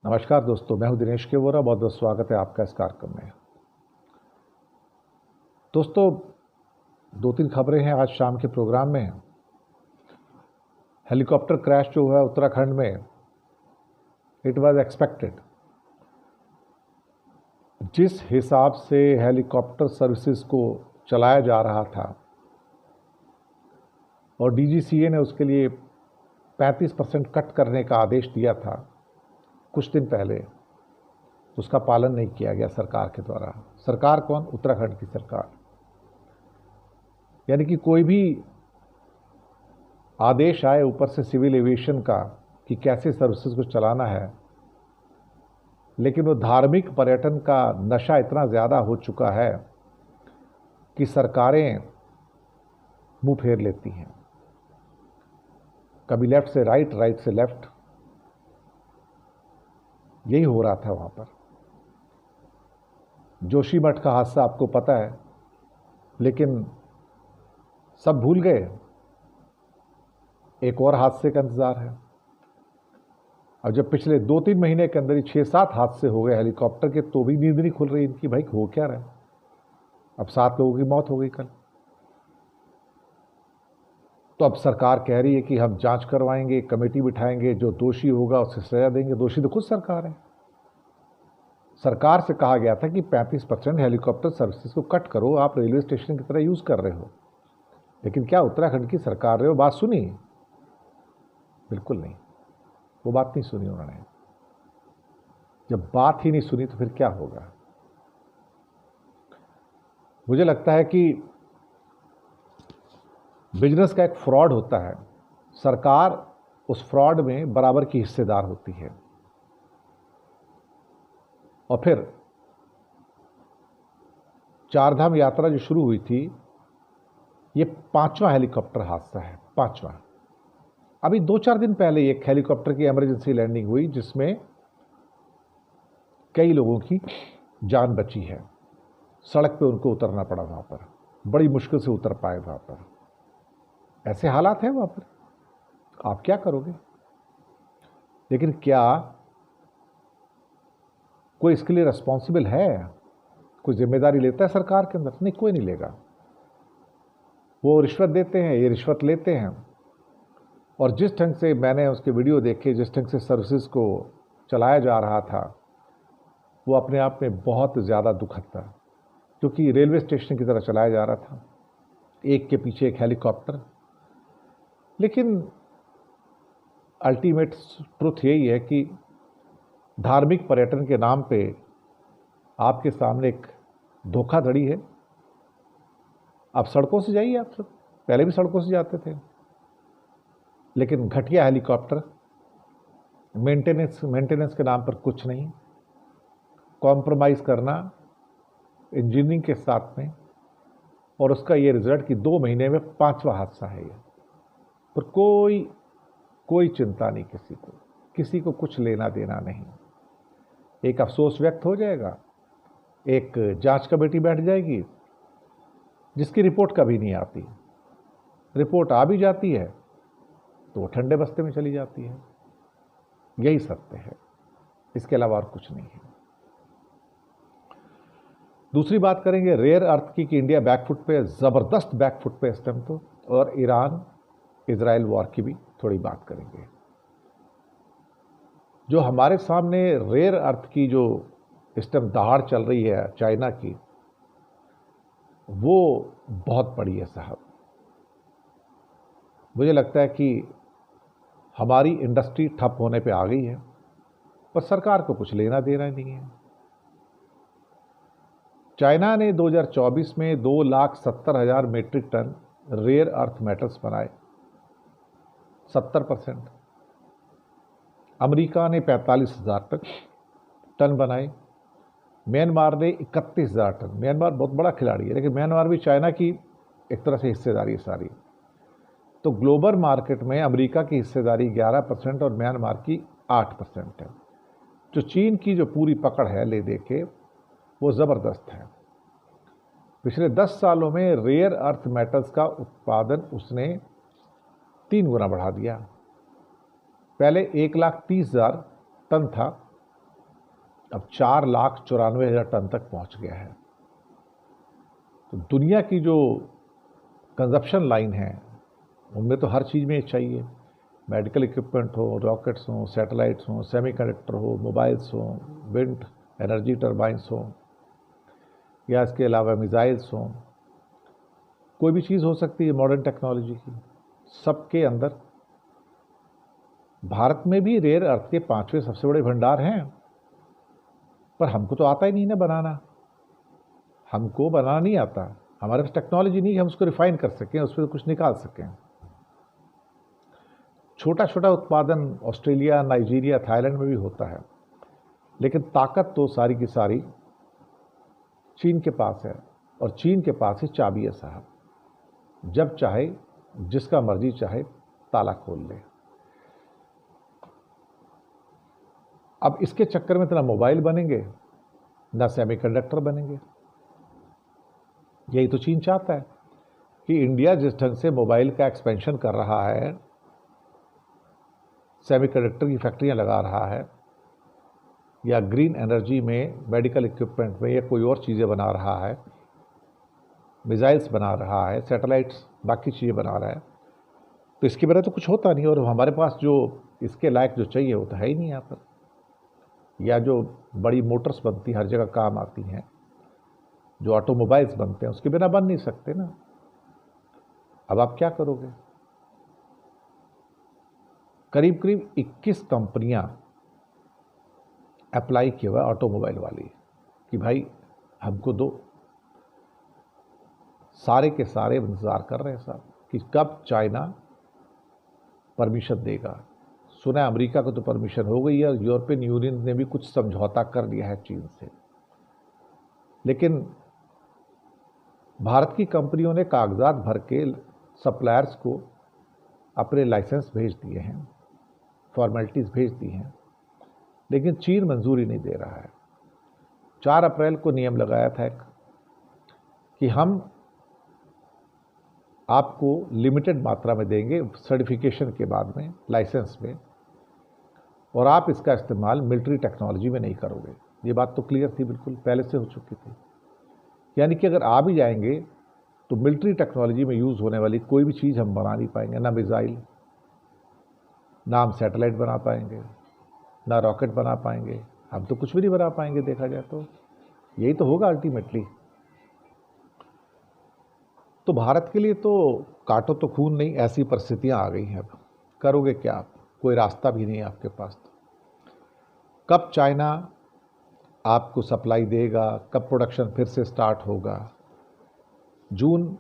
नमस्कार दोस्तों, मैं हूं दिनेश केवरा। बहुत बहुत स्वागत है आपका इस कार्यक्रम में। दोस्तों, दो तीन खबरें हैं आज शाम के प्रोग्राम में। हेलीकॉप्टर क्रैश जो हुआ उत्तराखंड में, इट वाज एक्सपेक्टेड। जिस हिसाब से हेलीकॉप्टर सर्विसेज को चलाया जा रहा था और डीजीसीए ने उसके लिए 35% कट करने का आदेश दिया था कुछ दिन पहले, तो उसका पालन नहीं किया गया सरकार के द्वारा। सरकार कौन? उत्तराखंड की सरकार। यानी कि कोई भी आदेश आए ऊपर से सिविल एविएशन का कि कैसे सर्विसेज को चलाना है, लेकिन वो धार्मिक पर्यटन का नशा इतना ज़्यादा हो चुका है कि सरकारें मुंह फेर लेती हैं। कभी लेफ्ट से राइट, राइट से लेफ्ट, यही हो रहा था वहाँ पर। जोशीमठ का हादसा आपको पता है, लेकिन सब भूल गए। एक और हादसे का इंतजार है। अब जब पिछले 2-3 महीने के अंदर ही 6-7 हादसे हो गए हेलीकॉप्टर के, तो भी नींद नहीं खुल रही इनकी। भाई हो क्या रहा है? अब 7 लोगों की मौत हो गई कल। तो अब सरकार कह रही है कि हम जांच करवाएंगे, कमेटी बिठाएंगे, जो दोषी होगा उसे सजा देंगे। दोषी तो खुद सरकार है। सरकार से कहा गया था कि 35% हेलीकॉप्टर सर्विसेज को कट करो, आप रेलवे स्टेशन की तरह यूज कर रहे हो। लेकिन क्या उत्तराखंड की सरकार ने वो बात सुनी? बिल्कुल नहीं, वो बात नहीं सुनी उन्होंने। जब बात ही नहीं सुनी तो फिर क्या होगा? मुझे लगता है कि बिजनेस का एक फ्रॉड होता है, सरकार उस फ्रॉड में बराबर की हिस्सेदार होती है। और फिर चारधाम यात्रा जो शुरू हुई थी, ये 5वां हेलीकॉप्टर हादसा है, 5वां। अभी 2-4 दिन पहले एक हेलीकॉप्टर की इमरजेंसी लैंडिंग हुई जिसमें कई लोगों की जान बची है। सड़क पे उनको उतरना पड़ा, वहां पर बड़ी मुश्किल से उतर पाए। वहां पर ऐसे हालात हैं, वहां पर आप क्या करोगे? लेकिन क्या कोई इसके लिए रिस्पॉन्सिबल है? कोई जिम्मेदारी लेता है सरकार के अंदर? नहीं, कोई नहीं लेगा। वो रिश्वत देते हैं, ये रिश्वत लेते हैं। और जिस ढंग से मैंने उसके वीडियो देखे, जिस ढंग से सर्विसेज को चलाया जा रहा था, वो अपने आप में बहुत ज़्यादा दुखद था। क्योंकि रेलवे स्टेशन की तरह चलाया जा रहा था, एक के पीछे एक हेलीकॉप्टर। लेकिन अल्टीमेट ट्रुथ यही है कि धार्मिक पर्यटन के नाम पे आपके सामने एक धोखाधड़ी है। आप सड़कों से जाइए, आप सब पहले भी सड़कों से जाते थे, लेकिन घटिया हेलीकॉप्टर, मेंटेनेंस के नाम पर कुछ नहीं, कॉम्प्रोमाइज़ करना इंजीनियरिंग के साथ में, और उसका ये रिजल्ट कि 2 महीने में 5वां हादसा है ये। पर कोई चिंता नहीं, किसी को कुछ लेना देना नहीं। एक अफसोस व्यक्त हो जाएगा, एक जांच कमेटी बैठ जाएगी जिसकी रिपोर्ट कभी नहीं आती। रिपोर्ट आ भी जाती है तो वो ठंडे बस्ते में चली जाती है। यही सत्य है, इसके अलावा और कुछ नहीं है। दूसरी बात करेंगे रेयर अर्थ की, कि इंडिया बैकफुट पे, ज़बरदस्त बैकफुट पे इस टाइम तो। और ईरान इजराइल वॉर की भी थोड़ी बात करेंगे। जो हमारे सामने रेयर अर्थ की जो इस टाइम दहाड़ चल रही है चाइना की, वो बहुत बड़ी है साहब। मुझे लगता है कि हमारी इंडस्ट्री ठप होने पे आ गई है, पर सरकार को कुछ लेना देना नहीं है। चाइना ने 2024 में 2,70,000 metric ton rare earth metals बनाए, 70%। अमेरिका ने 45,000 टन बनाए। म्यांमार ने 31,000 टन। म्यांमार बहुत बड़ा खिलाड़ी है, लेकिन म्यांमार भी चाइना की एक तरह से हिस्सेदारी है सारी। तो ग्लोबल मार्केट में अमेरिका की हिस्सेदारी 11% और म्यांमार की 8% है। जो चीन की जो पूरी पकड़ है ले दे के, वो ज़बरदस्त है। पिछले 10 सालों में रेयर अर्थ मेटल्स का उत्पादन उसने 3 गुना बढ़ा दिया। पहले 1,30,000 टन था, अब 4,94,000 टन तक पहुंच गया है। तो दुनिया की जो कंजप्शन लाइन है उनमें तो हर चीज़ में चाहिए, मेडिकल इक्विपमेंट हो, रॉकेट्स हो, सैटेलाइट्स हो, सेमीकंडक्टर हो, मोबाइल्स हो, विंड एनर्जी टर्बाइंस हो, या इसके अलावा मिसाइल्स हो, कोई भी चीज़ हो सकती है मॉडर्न टेक्नोलॉजी की, सबके अंदर भारत में भी रेयर अर्थ के 5वें सबसे बड़े भंडार हैं। पर हमको तो आता ही नहीं ना बनाना, हमको बनाना नहीं आता, हमारे पास टेक्नोलॉजी नहीं है हम उसको रिफाइन कर सकें, उस पर कुछ निकाल सकें। छोटा छोटा उत्पादन ऑस्ट्रेलिया, नाइजीरिया, थाईलैंड में भी होता है, लेकिन ताकत तो सारी की सारी चीन के पास है, और चीन के पास ही चाबी है साहब, जब चाहे जिसका मर्जी चाहे ताला खोल ले। अब इसके चक्कर में इतना मोबाइल बनेंगे ना सेमीकंडक्टर बनेंगे। यही तो चीन चाहता है कि इंडिया जिस ढंग से मोबाइल का एक्सपेंशन कर रहा है, सेमीकंडक्टर की फैक्ट्रियां लगा रहा है, या ग्रीन एनर्जी में, मेडिकल इक्विपमेंट में, या कोई और चीज़ें बना रहा है, मिसाइल्स बना रहा है, सैटेलाइट्स, बाकी चीज़ें बना रहा है, तो इसके बिना तो कुछ होता नहीं। और हमारे पास जो इसके लायक जो चाहिए वो तो है ही नहीं यहाँ पर। या जो बड़ी मोटर्स बनती हर जगह काम आती हैं, जो ऑटोमोबाइल्स बनते हैं, उसके बिना बन नहीं सकते ना। अब आप क्या करोगे? करीब करीब 21 कंपनियां अप्लाई किया हुआ ऑटोमोबाइल वाली कि भाई हमको दो। सारे के सारे इंतजार कर रहे हैं साहब कि कब चाइना परमिशन देगा। सुना है अमेरिका को तो परमिशन हो गई है, यूरोपियन यूनियन ने भी कुछ समझौता कर लिया है चीन से, लेकिन भारत की कंपनियों ने कागजात भर के सप्लायर्स को अपने लाइसेंस भेज दिए हैं, फॉर्मेलिटीज़ भेज दी हैं, लेकिन चीन मंजूरी नहीं दे रहा है। 4 अप्रैल को नियम लगाया था कि हम आपको लिमिटेड मात्रा में देंगे सर्टिफिकेशन के बाद में, लाइसेंस में, और आप इसका इस्तेमाल मिलिट्री टेक्नोलॉजी में नहीं करोगे। ये बात तो क्लियर थी, बिल्कुल पहले से हो चुकी थी। यानी कि अगर आ भी जाएंगे तो मिलिट्री टेक्नोलॉजी में यूज़ होने वाली कोई भी चीज़ हम बना नहीं पाएंगे, ना मिसाइल, ना हम सैटेलाइट बना पाएंगे, ना रॉकेट बना पाएंगे, हम तो कुछ भी नहीं बना पाएंगे। देखा जाए तो यही तो होगा अल्टीमेटली। तो भारत के लिए तो काटो तो खून नहीं, ऐसी परिस्थितियां आ गई हैं। अब करोगे क्या आप? कोई रास्ता भी नहीं है आपके पास। कब चाइना आपको सप्लाई देगा, कब प्रोडक्शन फिर से स्टार्ट होगा? जून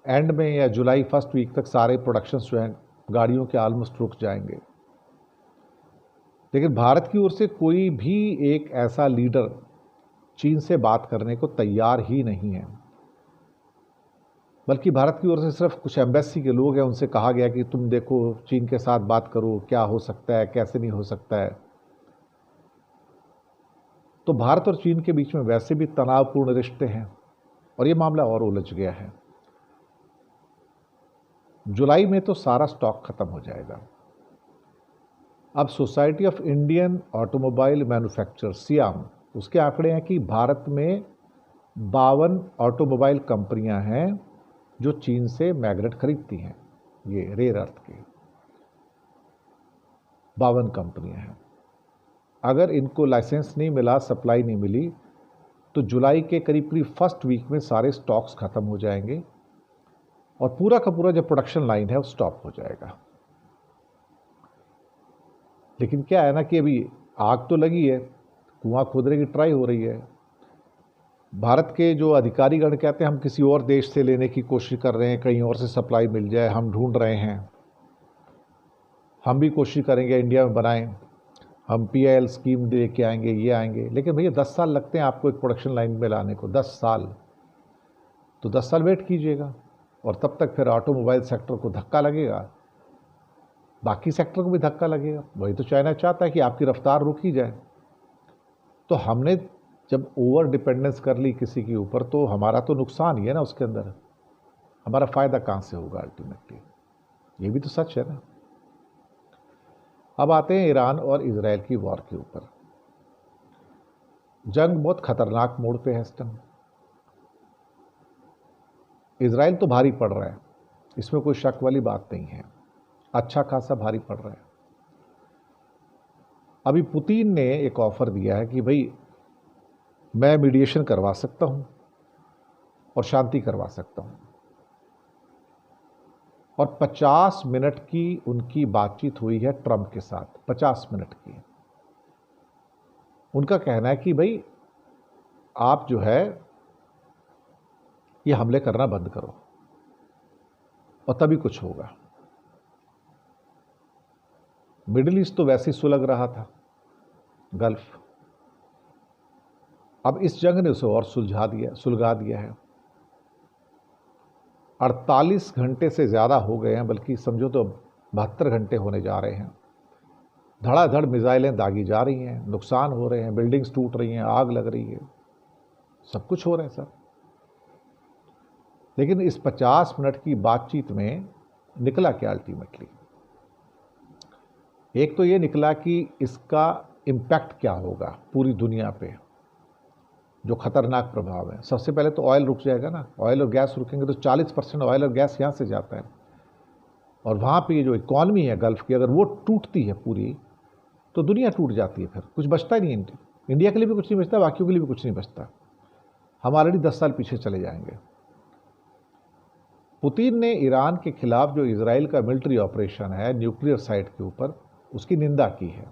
एंड में या जुलाई फर्स्ट वीक तक सारे प्रोडक्शन जो हैं गाड़ियों के ऑलमोस्ट रुक जाएंगे। लेकिन भारत की ओर से कोई भी एक ऐसा लीडर चीन से बात करने को तैयार ही नहीं है, बल्कि भारत की ओर से सिर्फ कुछ एम्बेसी के लोग हैं, उनसे कहा गया कि तुम देखो चीन के साथ बात करो, क्या हो सकता है, कैसे नहीं हो सकता है। तो भारत और चीन के बीच में वैसे भी तनावपूर्ण रिश्ते हैं, और ये मामला और उलझ गया है। जुलाई में तो सारा स्टॉक खत्म हो जाएगा। अब society of Indian automobile manufacturers, SIAM, उसके आंकड़े हैं कि भारत में 52 ऑटोमोबाइल कंपनियां हैं जो चीन से मैग्नेट खरीदती हैं, ये रेयर अर्थ के 52 कंपनियां हैं। अगर इनको लाइसेंस नहीं मिला, सप्लाई नहीं मिली, तो जुलाई के करीब करीब फर्स्ट वीक में सारे स्टॉक्स खत्म हो जाएंगे, और पूरा का पूरा जो प्रोडक्शन लाइन है वो स्टॉप हो जाएगा। लेकिन क्या है ना कि अभी आग तो लगी है, कुआं खोदने की ट्राई हो रही है। भारत के जो अधिकारीगण कहते हैं हम किसी और देश से लेने की कोशिश कर रहे हैं, कहीं और से सप्लाई मिल जाए, हम ढूंढ रहे हैं, हम भी कोशिश करेंगे इंडिया में बनाएं, हम PIL स्कीम दे के आएंगे, ये आएंगे। लेकिन भैया 10 साल लगते हैं आपको एक प्रोडक्शन लाइन में लाने को, 10 साल। तो 10 साल वेट कीजिएगा, और तब तक फिर ऑटोमोबाइल सेक्टर को धक्का लगेगा, बाकी सेक्टर को भी धक्का लगेगा। वही तो चाइना चाहता है कि आपकी रफ्तार रुकी जाए। तो हमने जब ओवर डिपेंडेंस कर ली किसी के ऊपर, तो हमारा तो नुकसान ही है ना, उसके अंदर हमारा फ़ायदा कहाँ से होगा अल्टीमेटली? ये भी तो सच है ना। अब आते हैं ईरान और इजराइल की वॉर के ऊपर। जंग बहुत खतरनाक मोड़ पे है इस टाइम। इजराइल तो भारी पड़ रहा है, इसमें कोई शक वाली बात नहीं है, अच्छा खासा भारी पड़ रहा है। अभी पुतिन ने एक ऑफर दिया है कि भाई मैं मीडिएशन करवा सकता हूं और शांति करवा सकता हूं, और 50 मिनट की उनकी बातचीत हुई है ट्रंप के साथ, 50 मिनट की। उनका कहना है कि भाई आप जो है ये हमले करना बंद करो और तभी कुछ होगा। मिडिल ईस्ट तो वैसे ही सुलग रहा था, गल्फ, अब इस जंग ने उसे और सुलगा दिया है। 48 घंटे से ज़्यादा हो गए हैं, बल्कि समझो तो 72 घंटे होने जा रहे हैं। धड़ाधड़ मिसाइलें दागी जा रही हैं, नुकसान हो रहे हैं, बिल्डिंग्स टूट रही हैं, आग लग रही है, सब कुछ हो रहा है सर। लेकिन इस 50 मिनट की बातचीत में निकला क्या अल्टीमेटली? एक तो ये निकला कि इसका इम्पैक्ट क्या होगा पूरी दुनिया पे, जो खतरनाक प्रभाव है। सबसे पहले तो ऑयल रुक जाएगा ना, ऑयल और गैस रुकेंगे तो 40% ऑयल और गैस यहाँ से जाता है, और वहाँ पे ये जो इकॉनमी है गल्फ की, अगर वो टूटती है पूरी तो दुनिया टूट जाती है, फिर कुछ बचता ही नहीं। इंडिया के लिए भी कुछ नहीं बचता, बाकियों के लिए भी कुछ नहीं बचता, हम ऑलरेडी 10 साल पीछे चले जाएंगे। पुतिन ने ईरान के खिलाफ जो इजराइल का मिलिट्री ऑपरेशन है न्यूक्लियर साइट के ऊपर, उसकी निंदा की है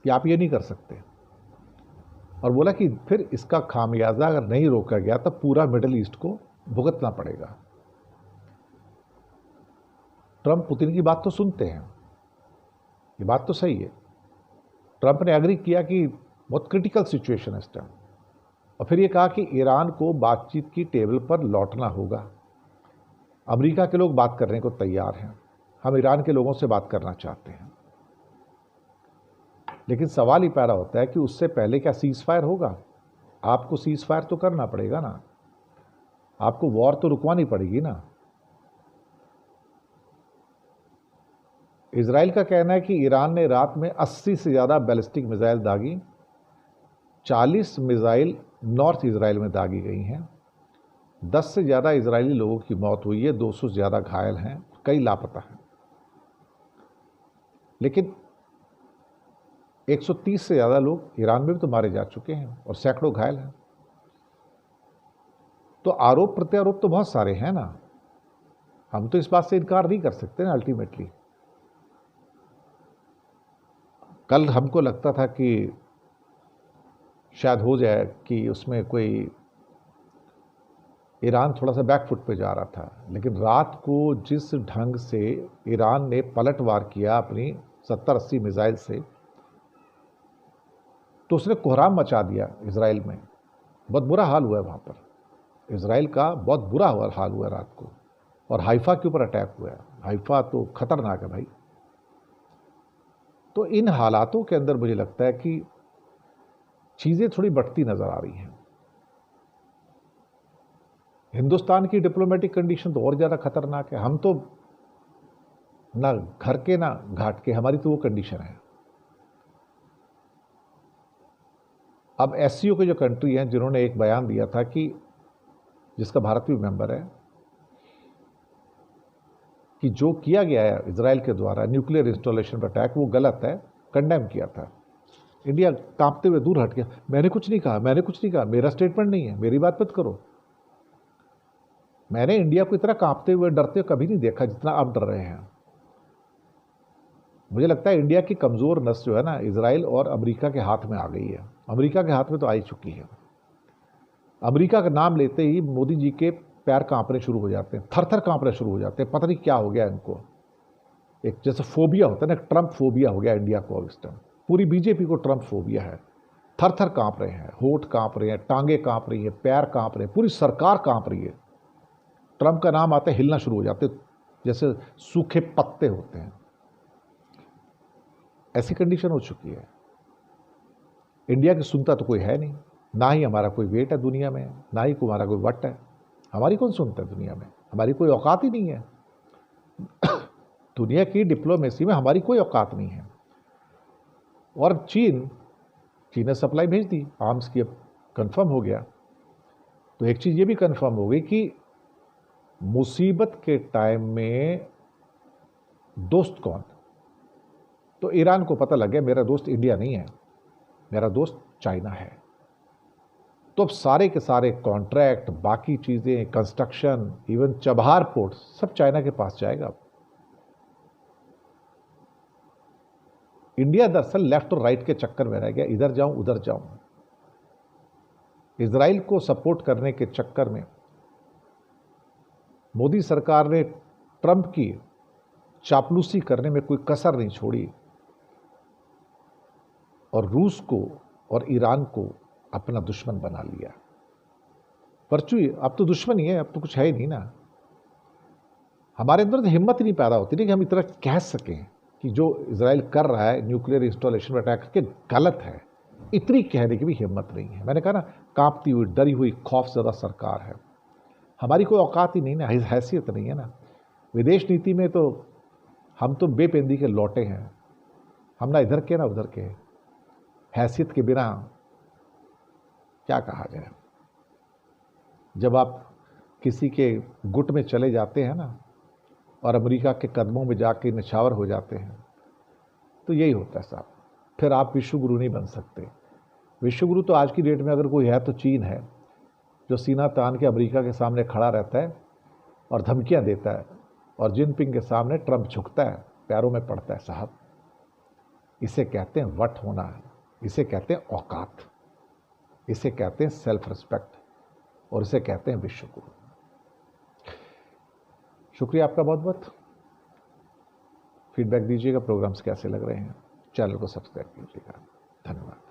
कि आप ये नहीं कर सकते, और बोला कि फिर इसका खामियाजा अगर नहीं रोका गया तब पूरा मिडिल ईस्ट को भुगतना पड़ेगा। ट्रंप पुतिन की बात तो सुनते हैं, ये बात तो सही है। ट्रंप ने एग्री किया कि बहुत क्रिटिकल सिचुएशन है इस टाइम, और फिर ये कहा कि ईरान को बातचीत की टेबल पर लौटना होगा। अमेरिका के लोग बात करने को तैयार हैं, हम ईरान के लोगों से बात करना चाहते हैं, लेकिन सवाल ही पैदा होता है कि उससे पहले क्या सीज फायर होगा? आपको सीज फायर तो करना पड़ेगा ना, आपको वॉर तो रुकवानी पड़ेगी ना। इजराइल का कहना है कि ईरान ने रात में 80 से ज़्यादा बैलिस्टिक मिसाइल दागी, 40 मिसाइल नॉर्थ इजराइल में दागी गई हैं, 10 से ज़्यादा इजरायली लोगों की मौत हुई है, 200 से ज़्यादा घायल हैं, कई लापता हैं। लेकिन 130 से ज़्यादा लोग ईरान में भी तो मारे जा चुके हैं और सैकड़ों घायल हैं। तो आरोप प्रत्यारोप तो बहुत सारे हैं ना, हम तो इस बात से इनकार नहीं कर सकते ना अल्टीमेटली। कल हमको लगता था कि शायद हो जाए कि उसमें कोई ईरान थोड़ा सा बैकफुट पे जा रहा था, लेकिन रात को जिस ढंग से ईरान ने पलटवार किया अपनी 70-80 मिसाइल से, तो उसने कोहराम मचा दिया इजराइल में। बहुत बुरा हाल हुआ है वहाँ पर, इजराइल का बहुत बुरा हाल हुआ है रात को। और हाइफा के ऊपर अटैक हुआ है, हाइफा तो खतरनाक है भाई। तो इन हालातों के अंदर मुझे लगता है कि चीज़ें थोड़ी बढ़ती नज़र आ रही हैं। हिंदुस्तान की डिप्लोमेटिक कंडीशन तो और ज़्यादा खतरनाक है, हम तो ना घर के ना घाट के, हमारी तो वो कंडीशन है। अब एससीओ के जो कंट्री हैं जिन्होंने एक बयान दिया था कि जिसका भारत भी मेंबर है, कि जो किया गया है इजराइल के द्वारा न्यूक्लियर इंस्टॉलेशन पर अटैक वो गलत है, कंडेम किया था। इंडिया कांपते हुए दूर हट गया, मैंने कुछ नहीं कहा, मैंने कुछ नहीं कहा, मेरा स्टेटमेंट नहीं है, मेरी बात मत करो। मैंने इंडिया को इतना कांपते हुए डरते हुए कभी नहीं देखा जितना अब डर रहे हैं। मुझे लगता है इंडिया की कमज़ोर नस जो है ना इजराइल और अमेरिका के हाथ में आ गई है। अमेरिका के हाथ में तो आ ही चुकी है। अमेरिका का नाम लेते ही मोदी जी के पैर कांपने शुरू हो जाते हैं, थर थर कांपने शुरू हो जाते हैं, पता नहीं क्या हो गया इनको। एक जैसे फोबिया होता है ना, ट्रंप फोबिया हो गया इंडिया को अब इस टाइम। पूरी बीजेपी को ट्रंप फोबिया है, थर थर कांप रहे हैं, होठ कांप रहे हैं, टांगे कांप रही है, पैर कांप रहे हैं, पूरी सरकार कांप रही है। ट्रंप का नाम आते हिलना शुरू हो जाते जैसे सूखे पत्ते होते हैं। ऐसी कंडीशन हो चुकी है। इंडिया की सुनता तो कोई है नहीं, ना ही हमारा कोई वेट है दुनिया में, ना ही हमारा कोई वट है। हमारी कौन सुनता है दुनिया में? हमारी कोई औकात ही नहीं है। दुनिया की डिप्लोमेसी में हमारी कोई औकात नहीं है। और चीन चीन ने सप्लाई भेज दी आर्म्स की, अब कंफर्म हो गया। तो एक चीज़ ये भी कंफर्म हो गई कि मुसीबत के टाइम में दोस्त कौन। तो ईरान को पता लग गया मेरा दोस्त इंडिया नहीं है, मेरा दोस्त चाइना है। तो अब सारे के सारे कॉन्ट्रैक्ट, बाकी चीज़ें, कंस्ट्रक्शन, इवन चबहार पोर्ट सब चाइना के पास जाएगा। इंडिया दरअसल लेफ्ट और राइट के चक्कर में रह गया, इधर जाऊं उधर जाऊं। इजराइल को सपोर्ट करने के चक्कर में मोदी सरकार ने ट्रंप की चापलूसी करने में कोई कसर नहीं छोड़ी और रूस को और ईरान को अपना दुश्मन बना लिया। परचू अब तो दुश्मन ही है, अब तो कुछ है ही नहीं ना। हमारे अंदर तो हिम्मत ही नहीं पैदा होती नहीं कि हम इतना कह सकें कि जो इजराइल कर रहा है न्यूक्लियर इंस्टॉलेशन पर अटैक करके गलत है। इतनी कहने की भी हिम्मत नहीं है। मैंने कहा ना, कांपती हुई, डरी हुई, खौफजदा सरकार है। हमारी कोई औकात ही नहीं ना, हैसियत नहीं है ना। विदेश नीति में तो हम तो बेपेंदी के लौटे हैं, हम ना इधर के ना उधर के। हैसियत के बिना क्या कहा जाए। जब आप किसी के गुट में चले जाते हैं ना और अमेरिका के कदमों में जाके निछावर हो जाते हैं, तो यही होता है साहब। फिर आप विश्वगुरु नहीं बन सकते। विश्वगुरु तो आज की डेट में अगर कोई है तो चीन है, जो सीना तान के अमेरिका के सामने खड़ा रहता है और धमकियां देता है, और जिनपिंग के सामने ट्रंप झुकता है, पैरों में पड़ता है। साहब, इसे कहते हैं वट होना, इसे कहते हैं औकात, इसे कहते हैं सेल्फ रिस्पेक्ट, और इसे कहते हैं विश्वगुरु। शुक्रिया आपका बहुत बहुत। फीडबैक दीजिएगा, प्रोग्राम्स कैसे लग रहे हैं, चैनल को सब्सक्राइब कीजिएगा। धन्यवाद।